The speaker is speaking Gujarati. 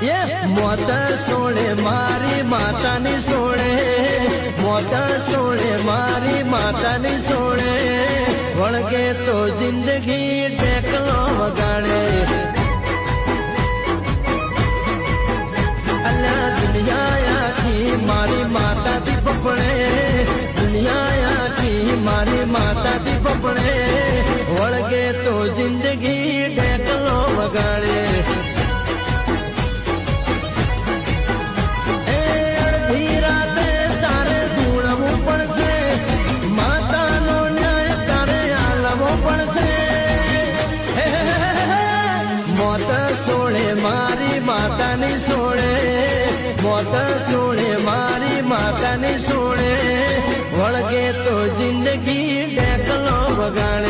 મોત સોળે મારી માતાની સોળે, મોત સોળે મારી માતાની સોળે, વળગે તો જિંદગી ટેકલો વગાડે. અલ્યા દુનિયા આખી મારી માતાથી પપડે, દુનિયા આખી મારી માતાથી પપડે, વળગે તો જિંદગી ટેકલો વગાડે. માતાની સોળે, મોત સોળે મારી માતાની સોળે, વળગે તો જિંદગી ટેકલો વગાડે.